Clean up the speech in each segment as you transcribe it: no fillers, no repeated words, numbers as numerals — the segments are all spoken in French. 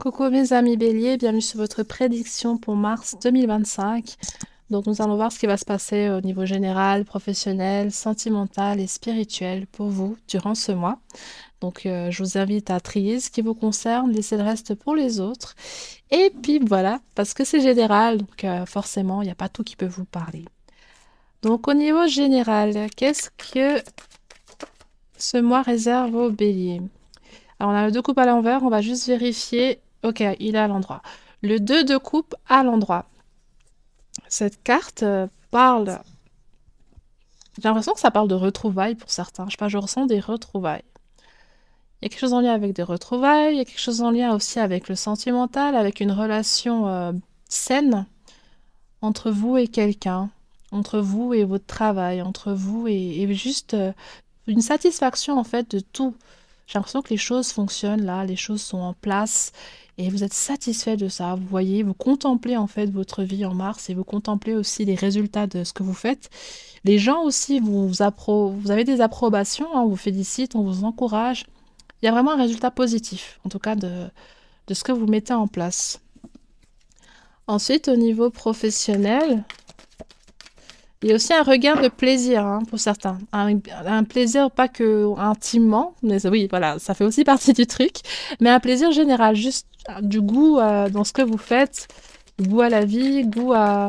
Coucou mes amis béliers, bienvenue sur votre prédiction pour mars 2025. Donc nous allons voir ce qui va se passer au niveau général, professionnel, sentimental et spirituel pour vous durant ce mois. Donc je vous invite à trier ce qui vous concerne, laisser le reste pour les autres. Et puis voilà, parce que c'est général, donc forcément il n'y a pas tout qui peut vous parler. Donc au niveau général, qu'est-ce que ce mois réserve aux béliers? Alors, on a le 2 coupes à l'envers, on va juste vérifier. Ok, il est à l'endroit. Le 2 de coupe à l'endroit. Cette carte parle... J'ai l'impression que ça parle de retrouvailles pour certains. Je sais pas, je ressens des retrouvailles. Il y a quelque chose en lien avec des retrouvailles, il y a quelque chose en lien aussi avec le sentimental, avec une relation saine entre vous et quelqu'un, entre vous et votre travail, entre vous et juste une satisfaction en fait de tout. J'ai l'impression que les choses fonctionnent là, les choses sont en place et vous êtes satisfait de ça. Vous voyez, vous contemplez en fait votre vie en mars et vous contemplez aussi les résultats de ce que vous faites. Les gens aussi, vous avez des approbations, hein, on vous félicite, on vous encourage. Il y a vraiment un résultat positif, en tout cas de ce que vous mettez en place. Ensuite, au niveau professionnel, il y a aussi un regain de plaisir hein, pour certains. Un plaisir pas que intimement, mais oui, voilà, ça fait aussi partie du truc, mais un plaisir général, juste du goût dans ce que vous faites, goût à la vie, goût à...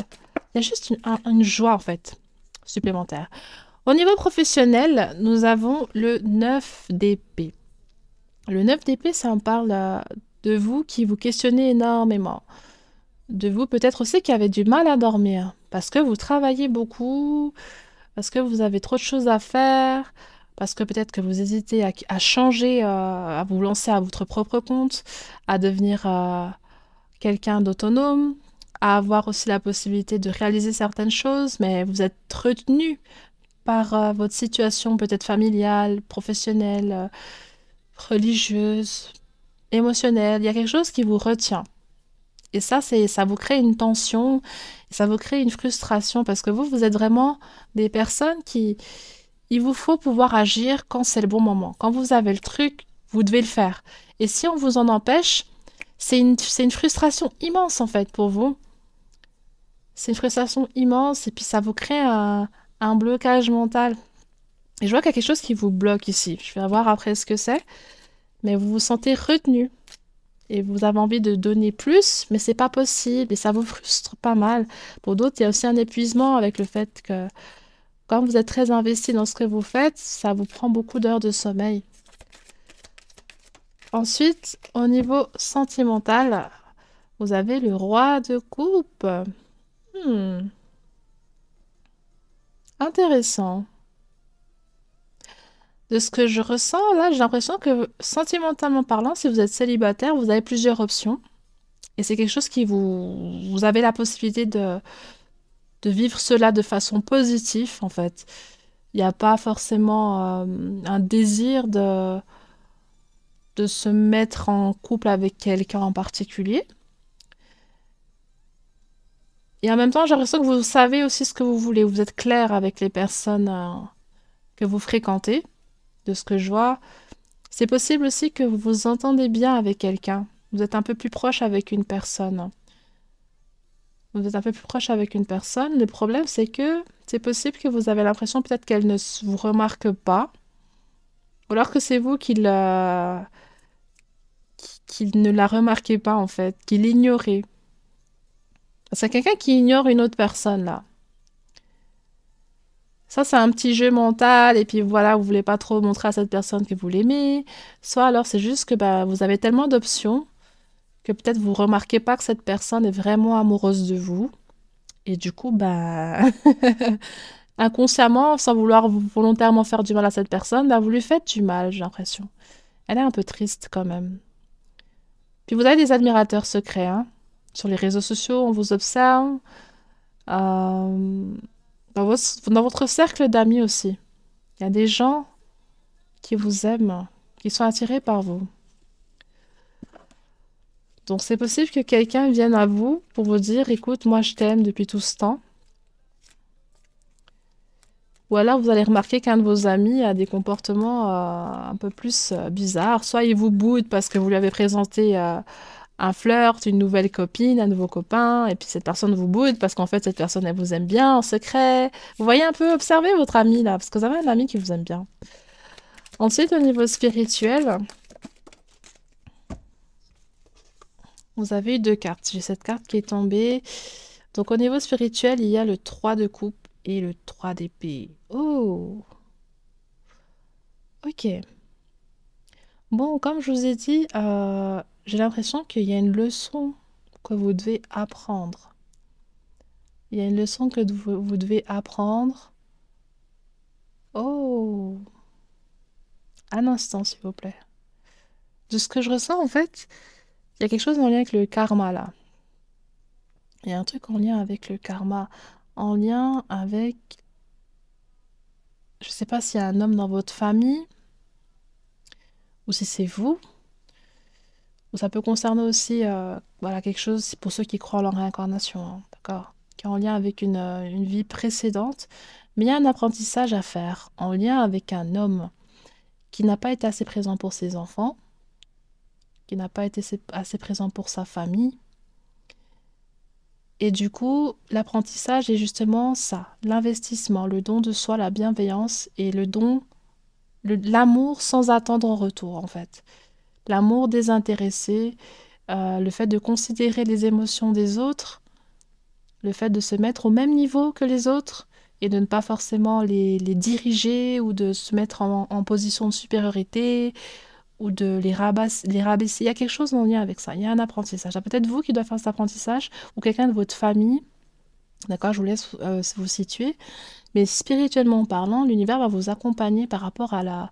Il y a juste une joie en fait, supplémentaire. Au niveau professionnel, nous avons le 9 d'épée. Le 9 d'épée, ça en parle de vous qui vous questionnez énormément. De vous peut-être aussi qui avez du mal à dormir parce que vous travaillez beaucoup, parce que vous avez trop de choses à faire, parce que peut-être que vous hésitez à changer, à vous lancer à votre propre compte, à devenir quelqu'un d'autonome, à avoir aussi la possibilité de réaliser certaines choses, mais vous êtes retenu par votre situation peut-être familiale, professionnelle, religieuse, émotionnelle. Il y a quelque chose qui vous retient. Et ça vous crée une tension, ça vous crée une frustration parce que vous êtes vraiment des personnes qui, il vous faut pouvoir agir quand c'est le bon moment. Quand vous avez le truc, vous devez le faire. Et si on vous en empêche, c'est une frustration immense en fait pour vous. C'est une frustration immense et puis ça vous crée un blocage mental. Et je vois qu'il y a quelque chose qui vous bloque ici. Je vais voir après ce que c'est, mais vous vous sentez retenu. Et vous avez envie de donner plus, mais c'est pas possible et ça vous frustre pas mal. Pour d'autres, il y a aussi un épuisement avec le fait que quand vous êtes très investi dans ce que vous faites, ça vous prend beaucoup d'heures de sommeil. Ensuite, au niveau sentimental, vous avez le roi de coupe. Hmm, intéressant. De ce que je ressens, là, j'ai l'impression que sentimentalement parlant, si vous êtes célibataire, vous avez plusieurs options. Et c'est quelque chose qui vous avez la possibilité de vivre cela de façon positive, en fait. Il n'y a pas forcément un désir de se mettre en couple avec quelqu'un en particulier. Et en même temps, j'ai l'impression que vous savez aussi ce que vous voulez. Vous êtes clair avec les personnes que vous fréquentez, de ce que je vois. C'est possible aussi que vous vous entendez bien avec quelqu'un. Vous êtes un peu plus proche avec une personne. Vous êtes un peu plus proche avec une personne. Le problème, c'est que c'est possible que vous avez l'impression peut-être qu'elle ne vous remarque pas, ou alors que c'est vous qui ne la remarquez pas en fait, qui l'ignorez. C'est quelqu'un qui ignore une autre personne là. Ça, c'est un petit jeu mental, et puis voilà, vous voulez pas trop montrer à cette personne que vous l'aimez. Soit alors c'est juste que bah, vous avez tellement d'options que peut-être vous remarquez pas que cette personne est vraiment amoureuse de vous. Et du coup, bah, inconsciemment, sans vouloir volontairement faire du mal à cette personne, bah, vous lui faites du mal, j'ai l'impression. Elle est un peu triste quand même. Puis vous avez des admirateurs secrets, hein. Sur les réseaux sociaux, on vous observe. Euh, dans votre cercle d'amis aussi. Il y a des gens qui vous aiment, qui sont attirés par vous. Donc c'est possible que quelqu'un vienne à vous pour vous dire, écoute, moi je t'aime depuis tout ce temps. Ou alors vous allez remarquer qu'un de vos amis a des comportements un peu plus bizarres. Soit il vous boude parce que vous lui avez présenté un flirt, une nouvelle copine, un nouveau copain, et puis cette personne vous boude parce qu'en fait, cette personne, elle vous aime bien en secret. Vous voyez un peu, observez votre ami là, parce que vous avez un ami qui vous aime bien. Ensuite, au niveau spirituel, vous avez eu deux cartes. J'ai cette carte qui est tombée. Donc, au niveau spirituel, il y a le 3 de coupe et le 3 d'épée. Oh, ok. Bon, comme je vous ai dit, j'ai l'impression qu'il y a une leçon que vous devez apprendre. Il y a une leçon que vous devez apprendre. Oh, un instant, s'il vous plaît. De ce que je ressens, en fait, il y a quelque chose en lien avec le karma, là. Il y a un truc en lien avec le karma, en lien avec... Je sais pas s'il y a un homme dans votre famille, ou si c'est vous, ou ça peut concerner aussi voilà, quelque chose pour ceux qui croient en la réincarnation, hein, d'accord? Qui est en lien avec une vie précédente. Mais il y a un apprentissage à faire en lien avec un homme qui n'a pas été assez présent pour ses enfants, qui n'a pas été assez présent pour sa famille. Et du coup, l'apprentissage est justement ça, l'investissement, le don de soi, la bienveillance et le don, l'amour sans attendre en retour, en fait. L'amour désintéressé, le fait de considérer les émotions des autres, le fait de se mettre au même niveau que les autres et de ne pas forcément les diriger ou de se mettre en position de supériorité ou de les rabaisser. Il y a quelque chose en lien avec ça. Il y a un apprentissage. C'est peut-être vous qui doit faire cet apprentissage ou quelqu'un de votre famille. D'accord, je vous laisse vous situer. Mais spirituellement parlant, l'univers va vous accompagner par rapport à la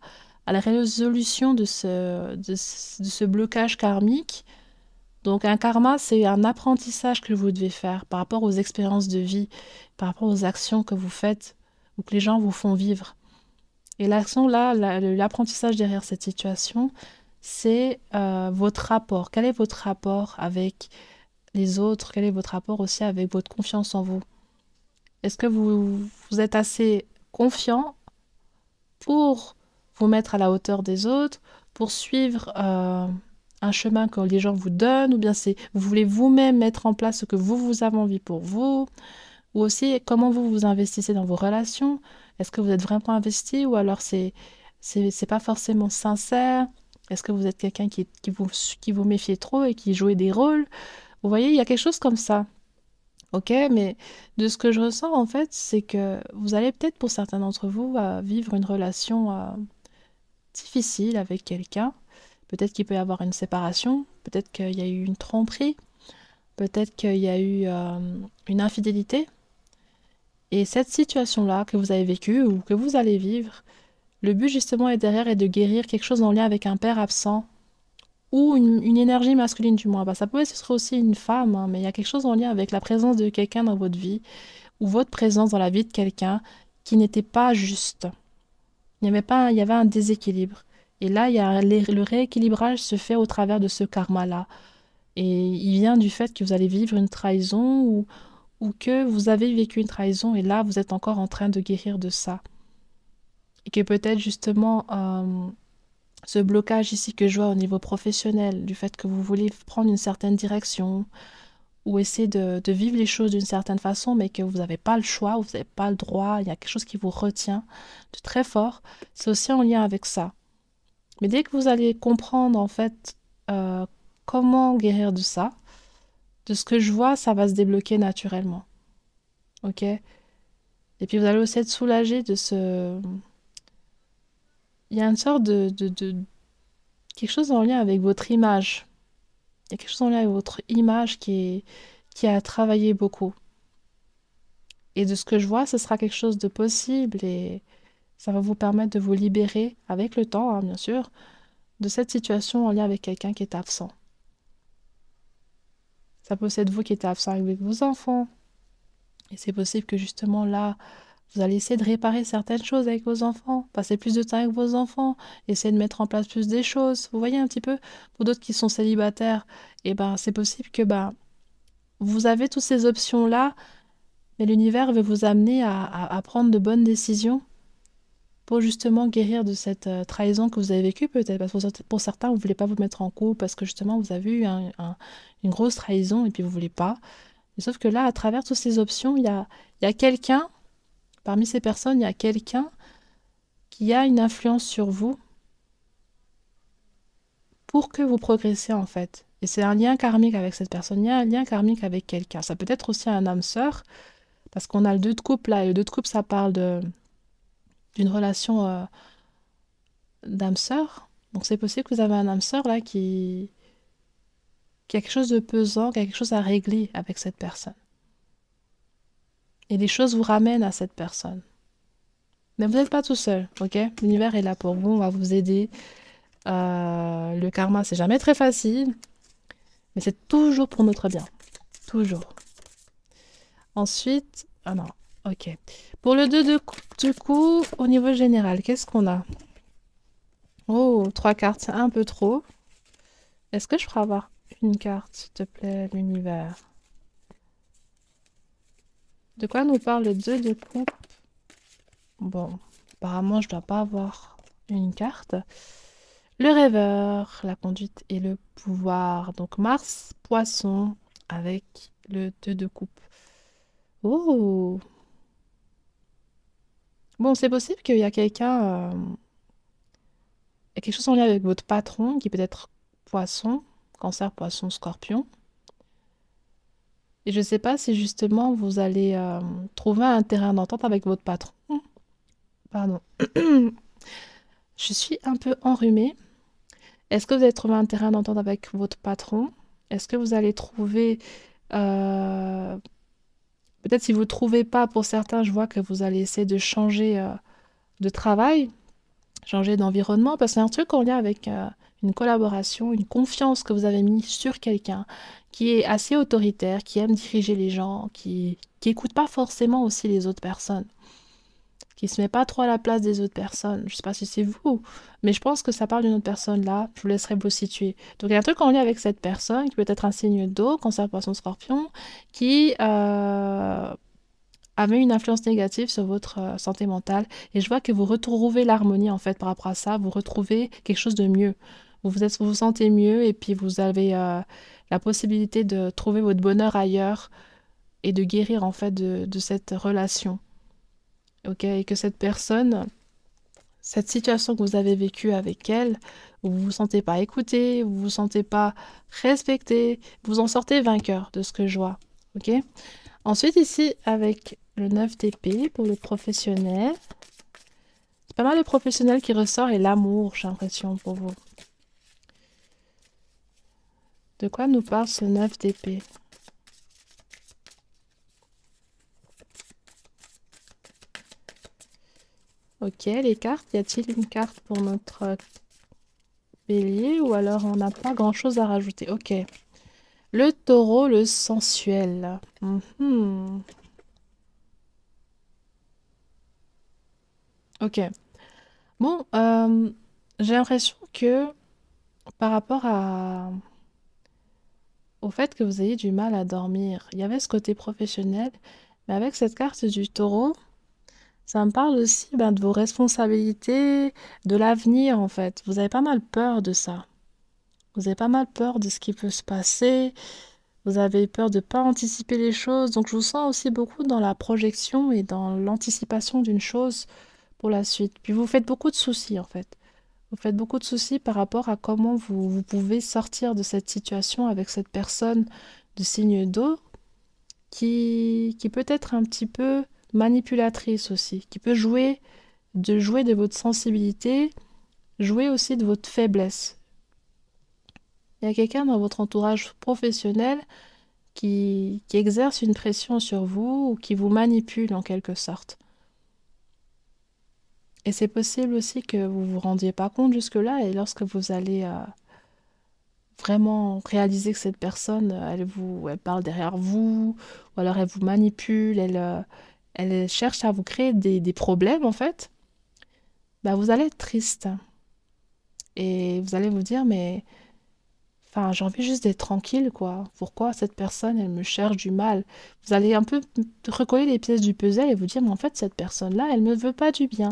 résolution de ce blocage karmique. Donc un karma, c'est un apprentissage que vous devez faire par rapport aux expériences de vie, par rapport aux actions que vous faites ou que les gens vous font vivre. Et l'action là, l'apprentissage derrière cette situation, c'est votre rapport. Quel est votre rapport avec les autres? Quel est votre rapport aussi avec votre confiance en vous? Est-ce que vous êtes assez confiant pour vous mettre à la hauteur des autres, pour suivre un chemin que les gens vous donnent, ou bien c'est vous voulez vous-même mettre en place ce que vous avez envie pour vous, ou aussi comment vous vous investissez dans vos relations. Est-ce que vous êtes vraiment investi ou alors c'est pas forcément sincère? Est-ce que vous êtes quelqu'un qui vous méfiez trop et qui jouez des rôles? Vous voyez, il y a quelque chose comme ça. Ok, mais de ce que je ressens en fait, c'est que vous allez peut-être pour certains d'entre vous vivre une relation difficile avec quelqu'un. Peut-être qu'il peut y avoir une séparation, peut-être qu'il y a eu une tromperie, peut-être qu'il y a eu une infidélité. Et cette situation-là que vous avez vécue ou que vous allez vivre, le but justement est derrière est de guérir quelque chose en lien avec un père absent ou une énergie masculine du moins. Bah, ça peut être ce serait aussi une femme, hein, mais il y a quelque chose en lien avec la présence de quelqu'un dans votre vie ou votre présence dans la vie de quelqu'un qui n'était pas juste. Il y avait un déséquilibre. Et là, le rééquilibrage se fait au travers de ce karma-là. Et il vient du fait que vous allez vivre une trahison ou que vous avez vécu une trahison et là, vous êtes encore en train de guérir de ça. Et que peut-être justement, ce blocage ici que je vois au niveau professionnel, du fait que vous voulez prendre une certaine direction ou essayer de vivre les choses d'une certaine façon, mais que vous n'avez pas le choix, vous n'avez pas le droit, il y a quelque chose qui vous retient de très fort, c'est aussi en lien avec ça. Mais dès que vous allez comprendre en fait comment guérir de ça, de ce que je vois, ça va se débloquer naturellement. Ok? Et puis vous allez aussi être soulagé de ce... Il y a une sorte de quelque chose en lien avec votre image. Il y a quelque chose en lien avec votre image qui a travaillé beaucoup. Et de ce que je vois, ce sera quelque chose de possible et ça va vous permettre de vous libérer avec le temps, hein, bien sûr, de cette situation en lien avec quelqu'un qui est absent. Ça peut être vous qui êtes absent avec vos enfants. Et c'est possible que justement là, vous allez essayer de réparer certaines choses avec vos enfants, passer plus de temps avec vos enfants, essayer de mettre en place plus des choses. Vous voyez un petit peu, pour d'autres qui sont célibataires, et ben c'est possible que vous avez toutes ces options-là, mais l'univers veut vous amener à prendre de bonnes décisions pour justement guérir de cette trahison que vous avez vécue peut-être. Parce que pour certains, vous ne voulez pas vous mettre en couple parce que justement, vous avez eu une grosse trahison et puis vous ne voulez pas. Mais sauf que là, à travers toutes ces options, il y a quelqu'un, parmi ces personnes, il y a quelqu'un qui a une influence sur vous pour que vous progressiez en fait. Et c'est un lien karmique avec cette personne. Il y a un lien karmique avec quelqu'un. Ça peut être aussi un âme sœur, parce qu'on a le 2 de couple là. Et le 2 de couple, ça parle d'une relation d'âme sœur. Donc c'est possible que vous avez un âme sœur là qui a quelque chose de pesant, qui a quelque chose à régler avec cette personne. Et les choses vous ramènent à cette personne. Mais vous n'êtes pas tout seul, ok? L'univers est là pour vous, on va vous aider. Le karma, c'est jamais très facile, mais c'est toujours pour notre bien. Toujours. Ensuite, ah non, ok. Pour le 2 du coup, au niveau général, qu'est-ce qu'on a? Oh, 3 cartes, c'est un peu trop. Est-ce que je pourrais avoir une carte, s'il te plaît, l'univers? De quoi nous parle le 2 de coupe? Bon, apparemment, je dois pas avoir une carte. Le rêveur, la conduite et le pouvoir. Donc Mars, poisson, avec le 2 de coupe. Oh! Bon, c'est possible qu'il y a quelqu'un, il y a quelque chose en lien avec votre patron, qui peut être poisson, cancer, poisson, scorpion. Et je ne sais pas si justement vous allez trouver un terrain d'entente avec votre patron. Pardon. Je suis un peu enrhumée. Est-ce que vous allez trouver un terrain d'entente avec votre patron? Est-ce que vous allez trouver... euh, Peut-être si vous ne trouvez pas, pour certains, je vois que vous allez essayer de changer de travail, changer d'environnement, parce que c'est un truc en lien avec une collaboration, une confiance que vous avez mis sur quelqu'un qui est assez autoritaire, qui aime diriger les gens, qui écoute pas forcément aussi les autres personnes, qui se met pas trop à la place des autres personnes. Je sais pas si c'est vous, mais je pense que ça parle d'une autre personne là. Je vous laisserai vous situer. Donc il y a un truc en lien avec cette personne qui peut être un signe d'eau, cancer, poisson, scorpion, qui avait une influence négative sur votre santé mentale. Et je vois que vous retrouvez l'harmonie en fait par rapport à ça. Vous retrouvez quelque chose de mieux. Vous vous sentez mieux et puis vous avez la possibilité de trouver votre bonheur ailleurs et de guérir en fait de cette relation. Ok? Et que cette personne, cette situation que vous avez vécue avec elle, où vous vous sentez pas écouté, vous vous sentez pas respecté, vous en sortez vainqueur de ce que je vois. Ok? Ensuite, ici, avec le 9 d'épée pour le professionnel, c'est pas mal le professionnel qui ressort et l'amour, j'ai l'impression, pour vous. De quoi nous parle ce 9 d'épée? Ok, les cartes, y a-t-il une carte pour notre bélier ou alors on n'a pas grand-chose à rajouter? Ok. Le taureau, le sensuel. Mhm. Ok. Bon, j'ai l'impression que par rapport au fait que vous ayez du mal à dormir, il y avait ce côté professionnel, mais avec cette carte du taureau, ça me parle aussi ben, de vos responsabilités, de l'avenir en fait. Vous avez pas mal peur de ça. Vous avez pas mal peur de ce qui peut se passer. Vous avez peur de ne pas anticiper les choses. Donc je vous sens aussi beaucoup dans la projection et dans l'anticipation d'une chose pour la suite. Puis vous faites beaucoup de soucis en fait. Vous faites beaucoup de soucis par rapport à comment vous pouvez sortir de cette situation avec cette personne de signe d'eau qui peut être un petit peu manipulatrice aussi, qui peut jouer de votre sensibilité, jouer aussi de votre faiblesse. Il y a quelqu'un dans votre entourage professionnel qui exerce une pression sur vous ou qui vous manipule en quelque sorte. Et c'est possible aussi que vous vous rendiez pas compte jusque-là et lorsque vous allez vraiment réaliser que cette personne, elle parle derrière vous, ou alors elle vous manipule, elle cherche à vous créer des problèmes en fait, bah vous allez être triste. Et vous allez vous dire, mais enfin, j'ai envie juste d'être tranquille, quoi. Pourquoi cette personne, elle me cherche du mal? Vous allez un peu recoller les pièces du puzzle et vous dire, mais en fait, cette personne-là, elle me veut pas du bien.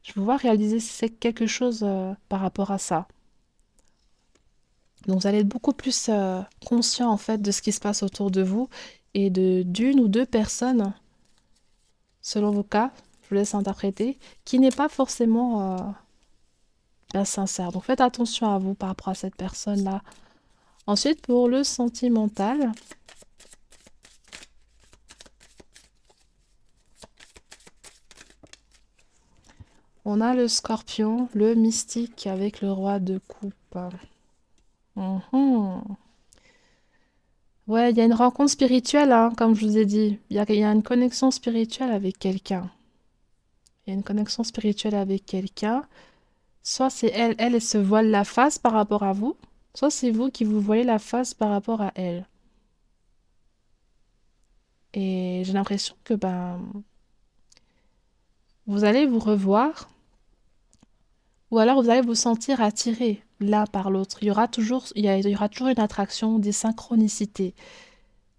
Je vous vois réaliser quelque chose par rapport à ça. Donc vous allez être beaucoup plus conscient en fait de ce qui se passe autour de vous et de d'une ou deux personnes, selon vos cas, je vous laisse interpréter, qui n'est pas forcément bien sincère. Donc faites attention à vous par rapport à cette personne-là. Ensuite, pour le sentimental, on a le scorpion, le mystique avec le roi de coupe. Mhm. Ouais, il y a une rencontre spirituelle, hein, comme je vous ai dit. Il y a une connexion spirituelle avec quelqu'un. Il y a une connexion spirituelle avec quelqu'un. Soit c'est elle se voile la face par rapport à vous, soit c'est vous qui vous voilez la face par rapport à elle. Et j'ai l'impression que ben, vous allez vous revoir, ou alors vous allez vous sentir attiré l'un par l'autre. Il y aura toujours une attraction, des synchronicités,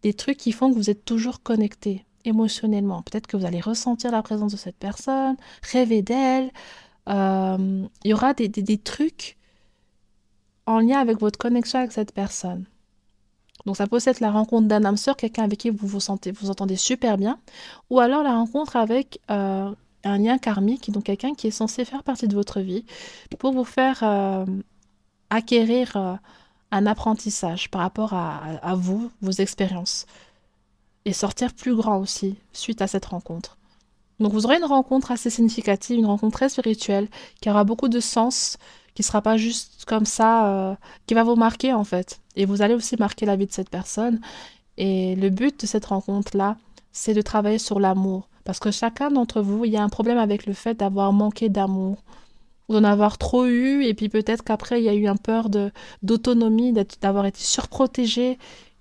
des trucs qui font que vous êtes toujours connecté émotionnellement. Peut-être que vous allez ressentir la présence de cette personne, rêver d'elle. Il y aura des trucs en lien avec votre connexion avec cette personne. Donc ça peut être la rencontre d'un âme sœur, quelqu'un avec qui vous entendez super bien, ou alors la rencontre avec un lien karmique, donc quelqu'un qui est censé faire partie de votre vie pour vous faire acquérir un apprentissage par rapport à vous, vos expériences, et sortir plus grand aussi suite à cette rencontre. Donc vous aurez une rencontre assez significative, une rencontre très spirituelle, qui aura beaucoup de sens, qui ne sera pas juste comme ça, qui va vous marquer en fait. Et vous allez aussi marquer la vie de cette personne. Et le but de cette rencontre-là, c'est de travailler sur l'amour. Parce que chacun d'entre vous, il y a un problème avec le fait d'avoir manqué d'amour, ou d'en avoir trop eu, et puis peut-être qu'après, il y a eu un peur d'autonomie, d'avoir été surprotégé. Et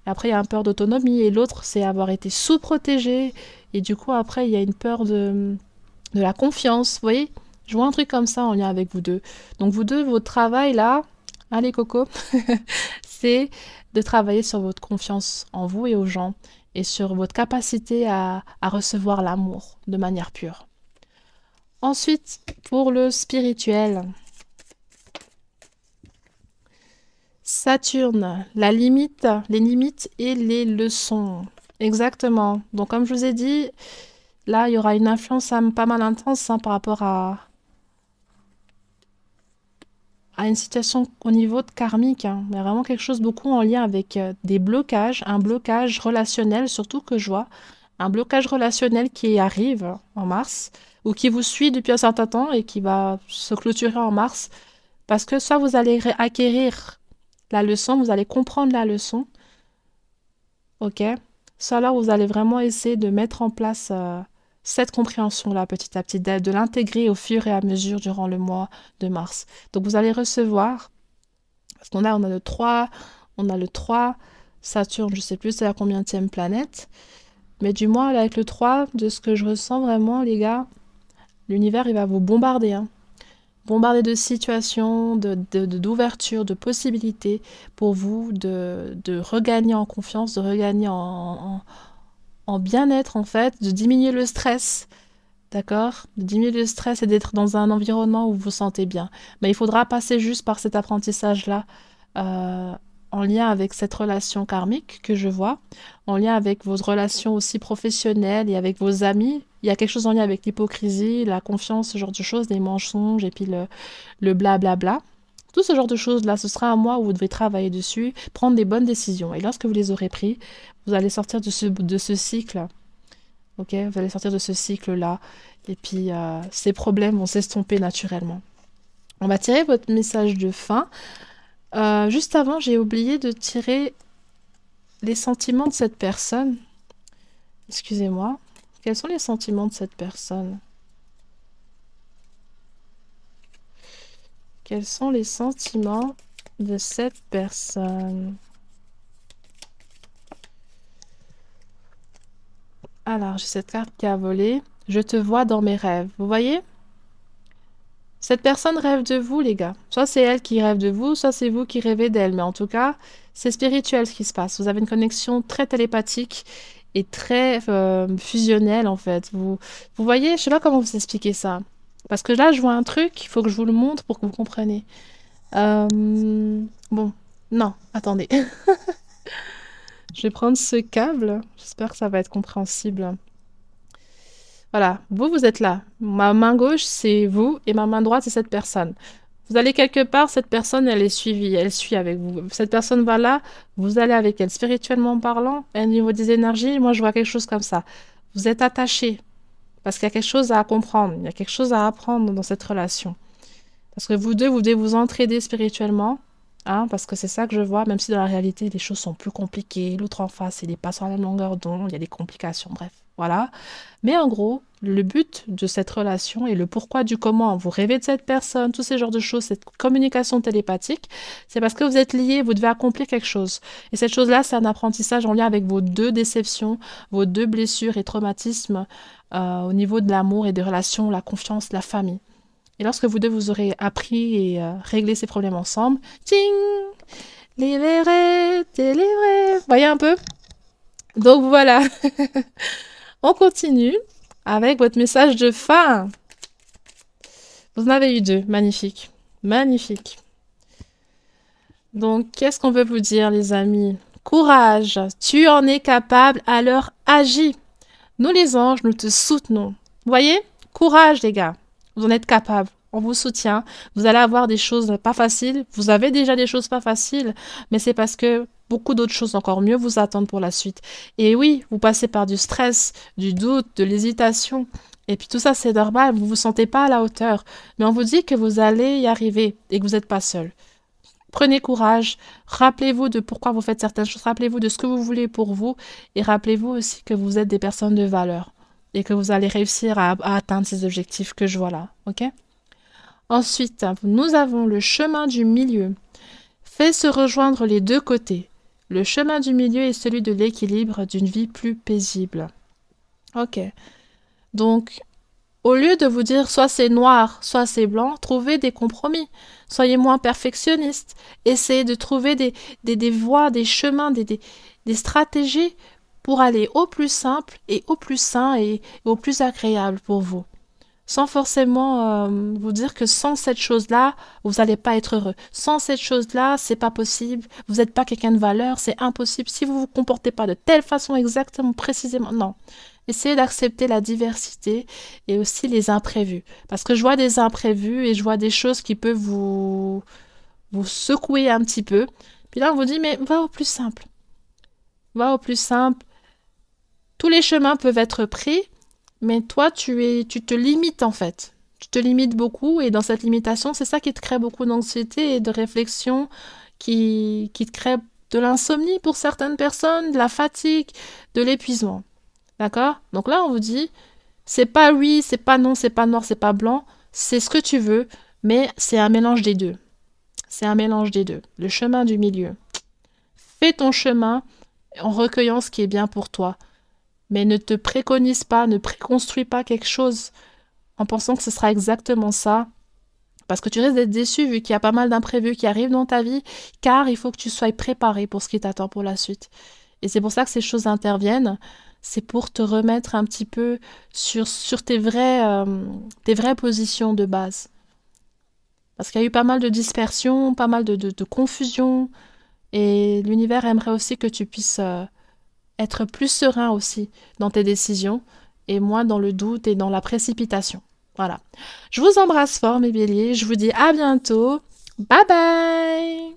après, il y a un peur d'autonomie, et l'autre, c'est avoir été sous-protégé. Et du coup, après, il y a une peur de la confiance. Vous voyez, je vois un truc comme ça en lien avec vous deux. Donc, vous deux, votre travail là, allez Coco, c'est de travailler sur votre confiance en vous et aux gens et sur votre capacité à recevoir l'amour de manière pure. Ensuite, pour le spirituel, Saturne, la limite, les limites et les leçons. Exactement. Donc, comme je vous ai dit, là, il y aura une influence pas mal intense hein, par rapport à une situation au niveau de karmique. Hein. Il y a vraiment quelque chose beaucoup en lien avec des blocages, un blocage relationnel surtout que je vois, un blocage relationnel qui arrive en mars ou qui vous suit depuis un certain temps et qui va se clôturer en mars parce que soit vous allez acquérir la leçon, vous allez comprendre la leçon, ok? Soit alors vous allez vraiment essayer de mettre en place cette compréhension-là petit à petit, de l'intégrer au fur et à mesure durant le mois de mars. Donc vous allez recevoir, parce on a le 3, Saturne, je ne sais plus c'est la combienième planète, mais du moins avec le 3, de ce que je ressens vraiment les gars, l'univers il va vous bombarder, hein. Bombarder de situations, d'ouverture, de possibilités pour vous de regagner en confiance, de regagner en bien-être en fait, de diminuer le stress, d'accord? De diminuer le stress et d'être dans un environnement où vous vous sentez bien. Mais il faudra passer juste par cet apprentissage-là euh, en lien avec cette relation karmique que je vois, en lien avec vos relations aussi professionnelles et avec vos amis. Il y a quelque chose en lien avec l'hypocrisie, la confiance, ce genre de choses, les mensonges et puis le blablabla. Tout ce genre de choses-là, ce sera un mois où vous devez travailler dessus, prendre des bonnes décisions. Et lorsque vous les aurez pris, vous allez sortir de ce cycle. Ok, vous allez sortir de ce cycle-là. Et puis, ces problèmes vont s'estomper naturellement. On va tirer votre message de fin. Juste avant, j'ai oublié de tirer les sentiments de cette personne. Excusez-moi. Quels sont les sentiments de cette personne? Quels sont les sentiments de cette personne? Alors, j'ai cette carte qui a volé. Je te vois dans mes rêves. Vous voyez? Cette personne rêve de vous, les gars. Soit c'est elle qui rêve de vous, soit c'est vous qui rêvez d'elle. Mais en tout cas, c'est spirituel ce qui se passe. Vous avez une connexion très télépathique et très fusionnelle, en fait. Vous voyez, je sais pas comment vous expliquer ça. Parce que là, je vois un truc, il faut que je vous le montre pour que vous compreniez. Bon, non, attendez. Je vais prendre ce câble. J'espère que ça va être compréhensible. Voilà, vous êtes là. Ma main gauche, c'est vous, et ma main droite, c'est cette personne. Vous allez quelque part, cette personne, elle est suivie, elle suit avec vous. Cette personne va là, vous allez avec elle. Spirituellement parlant, et au niveau des énergies, moi, je vois quelque chose comme ça. Vous êtes attachés, parce qu'il y a quelque chose à comprendre, il y a quelque chose à apprendre dans cette relation. Parce que vous deux, vous devez vous entraider spirituellement, hein, parce que c'est ça que je vois, même si dans la réalité, les choses sont plus compliquées. L'autre en face, il n'est pas sur la même longueur d'onde, il y a des complications, bref, voilà. Mais en gros, le but de cette relation et le pourquoi du comment, vous rêvez de cette personne, tous ces genres de choses, cette communication télépathique, c'est parce que vous êtes liés, vous devez accomplir quelque chose. Et cette chose-là, c'est un apprentissage en lien avec vos deux déceptions, vos deux blessures et traumatismes au niveau de l'amour et des relations, la confiance, la famille. Et lorsque vous deux, vous aurez appris et réglé ces problèmes ensemble, ting, libéré, délivré. Voyez un peu? Donc voilà, on continue avec votre message de fin. Vous en avez eu deux, magnifique, magnifique. Donc, qu'est-ce qu'on veut vous dire, les amis? Courage, tu en es capable, alors agis. Nous, les anges, nous te soutenons. Vous voyez? Courage, les gars. Vous en êtes capables. On vous soutient. Vous allez avoir des choses pas faciles. Vous avez déjà des choses pas faciles, mais c'est parce que beaucoup d'autres choses encore mieux vous attendent pour la suite. Et oui, vous passez par du stress, du doute, de l'hésitation. Et puis tout ça, c'est normal. Vous vous sentez pas à la hauteur. Mais on vous dit que vous allez y arriver et que vous n'êtes pas seul. Prenez courage, rappelez-vous de pourquoi vous faites certaines choses, rappelez-vous de ce que vous voulez pour vous et rappelez-vous aussi que vous êtes des personnes de valeur et que vous allez réussir à atteindre ces objectifs que je vois là, ok? Ensuite, nous avons le chemin du milieu. Fait se rejoindre les deux côtés. Le chemin du milieu est celui de l'équilibre d'une vie plus paisible. Ok. Donc, au lieu de vous dire soit c'est noir, soit c'est blanc, trouvez des compromis. Soyez moins perfectionniste. Essayez de trouver des voies, des chemins, des stratégies pour aller au plus simple et au plus sain et au plus agréable pour vous. Sans forcément vous dire que sans cette chose-là, vous n'allez pas être heureux. Sans cette chose-là, c'est pas possible. Vous n'êtes pas quelqu'un de valeur, c'est impossible. Si vous vous comportez pas de telle façon exactement, précisément, non. Essayez d'accepter la diversité et aussi les imprévus. Parce que je vois des imprévus et je vois des choses qui peuvent vous secouer un petit peu. Puis là, on vous dit, mais va au plus simple. Va au plus simple. Tous les chemins peuvent être pris, mais toi, tu te limites en fait. Tu te limites beaucoup et dans cette limitation, c'est ça qui te crée beaucoup d'anxiété et de réflexion, qui te crée de l'insomnie pour certaines personnes, de la fatigue, de l'épuisement. D'accord? Donc là, on vous dit, c'est pas oui, c'est pas non, c'est pas noir, c'est pas blanc, c'est ce que tu veux, mais c'est un mélange des deux. C'est un mélange des deux. Le chemin du milieu. Fais ton chemin en recueillant ce qui est bien pour toi. Mais ne te préconise pas, ne préconstruis pas quelque chose en pensant que ce sera exactement ça. Parce que tu risques d'être déçu vu qu'il y a pas mal d'imprévus qui arrivent dans ta vie, car il faut que tu sois préparé pour ce qui t'attend pour la suite. Et c'est pour ça que ces choses interviennent. C'est pour te remettre un petit peu sur tes vraies positions de base. Parce qu'il y a eu pas mal de dispersion, pas mal de confusion. Et l'univers aimerait aussi que tu puisses être plus serein aussi dans tes décisions et moins dans le doute et dans la précipitation. Voilà. Je vous embrasse fort mes béliers, je vous dis à bientôt. Bye bye!